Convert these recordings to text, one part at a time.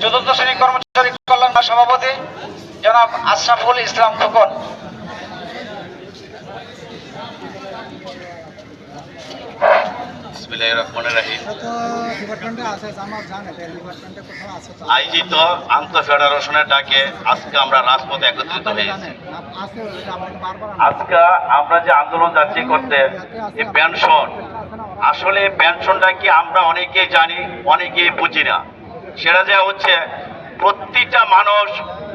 চতুর্থ শ্রেণী কর্মচারী কল্যাণ সভাপতি জনাব আশরাফুল ইসলাম খোকন। আয়োজিত আন্তঃ ফেডারেশনের ডাকে আজকে আমরা রাজপথে একত্রিত হয়েছি। আজকে আমরা যে আন্দোলন যাচ্ছি করতে, এই পেনশন, আসলে পেনশনটা কি আমরা অনেকেই জানি, অনেকেই বুঝি না। সেটা যা হচ্ছে প্রতিটা মানুষ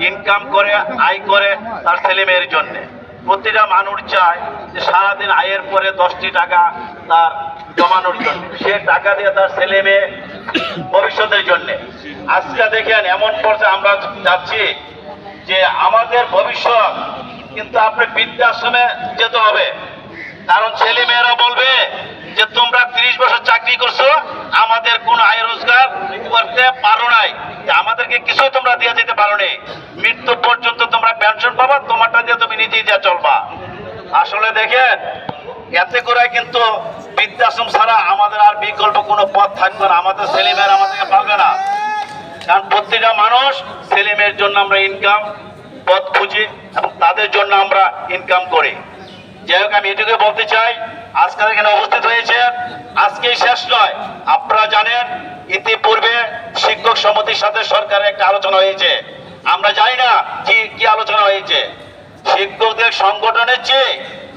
ইনকাম করে, আয় করে তার ছেলে মেয়ের জন্যে। প্রতিটা মানুষ চায় যে সারাদিন আয়ের পরে 10টি টাকা তার জমানোর জন্য, সে টাকা দিয়ে তার ছেলে মেয়ে ভবিষ্যতের জন্যে। আজকে দেখেন এমন পর্যায়ে আমরা যাচ্ছি যে আমাদের ভবিষ্যৎ কিন্তু আপনার বৃদ্ধাশ্রমে যেতে হবে। কারণ ছেলে মেয়েরা বলবে যে তোমরা 30 বছর চাকরি করছো, আমাদের কোনো আয় রোজগার করতে পারো নাই, আমাদেরকে কিছু তোমরা দিয়ে যেতে পারো নি, মৃত্যু পর্যন্ত তোমরা পেনশন পাবা, তোমারটা দিয়ে তুমি নিজেই দিয়ে চলবা। আসলে দেখেন এতে করে কিন্তু বৃদ্ধাশ্রম ছাড়া আমাদের আর বিকল্প কোনো পথ থাকবে না, আমাদের ছেলে মেয়েরা আমাদেরকে পারবে না। কারণ প্রত্যেকটা মানুষ ছেলে মেয়ের জন্য আমরা ইনকাম পথ খুঁজি এবং তাদের জন্য আমরা ইনকাম করি। যাই হোক, আমি এটুকু বলতে চাই, আজকে এখানে উপস্থিত হয়েছে, আজকেই শেষ নয়। আপনারা জানেন ইতিপূর্বে শিক্ষক সমিতির সাথে সরকারের একটা আলোচনা হয়েছে। আমরা জানি না কি আলোচনা হয়েছে। শিক্ষকদের সংগঠনের চেয়ে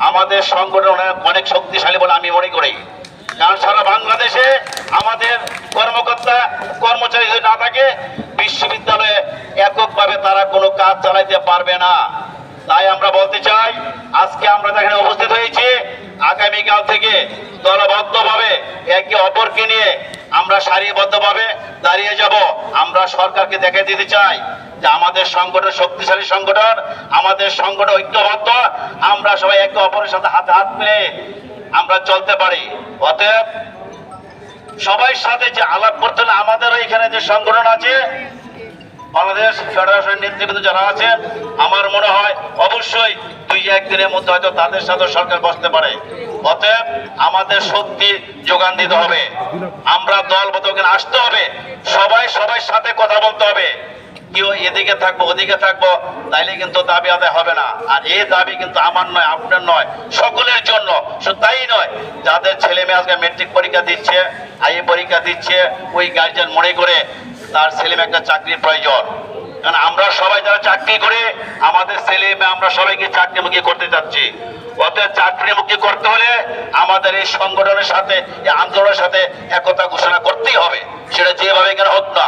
আমাদের সংগঠন অনেক শক্তিশালী বলে আমি মনে করি। কারণ সারা বাংলাদেশে আমাদের কর্মকর্তা কর্মচারী যদি না থাকে, বিশ্ববিদ্যালয়ে এককভাবে তারা কোনো কাজ চালাইতে পারবে না। তাই আমরা বলতে চাই, আজকে আমরা এখানে উপস্থিত হয়েছি, আগামীকাল থেকে দলবদ্ধভাবে একে অপরকে নিয়ে আমরা সারিবদ্ধভাবে দাঁড়িয়ে যাব। আমরা সরকারকে দেখে দিতে চাই যে আমাদের সংগঠন শক্তিশালী সংগঠন, আমাদের সংগঠন ঐক্যবদ্ধ, আমরা সবাই একে অপরের সাথে হাতে হাত মিলিয়ে আমরা চলতে পারি। অতএব সবাই সাথে যে আলাপ করতে হলে আমাদের এখানে যে সংগঠন আছে, বাংলাদেশ ফেডারেশন নেতৃবৃন্দ যারা আছেন, আমার মনে হয় অবশ্যই 2-1 দিনের মধ্যে হয়তো তাদের সাথে সরকার বসতে পারে। অতএব আমাদের শক্তি যোগান দিতে হবে, আমরা দলবদ্ধ আসতে হবে, সবাই সাথে কথা বলতে হবে। কেউ এদিকে থাকবো ওদিকে থাকবো তাইলে কিন্তু দাবি আদায় হবে না। আর এই দাবি কিন্তু আমার নয়, আপনার নয়, সকলের জন্য। শুধু তাই নয়, যাদের ছেলে মেয়ে আজকে মেট্রিক পরীক্ষা দিচ্ছে, আইএ পরীক্ষা দিচ্ছে, ওই গার্জিয়ান মনে করে তার ছেলে মেয়ে একটা চাকরির প্রয়োজন। কারণ আমরা সবাই যারা চাকরি করে, আমাদের ছেলে মেয়ে আমরা সবাইকে চাকরিমুখী করতে চাচ্ছি। অতএব চাকরিমুখী করতে হলে আমাদের এই সংগঠনের সাথে, এই আন্দোলনের সাথে একতা ঘোষণা করতেই হবে। সেটা যেভাবে কেন হোক না,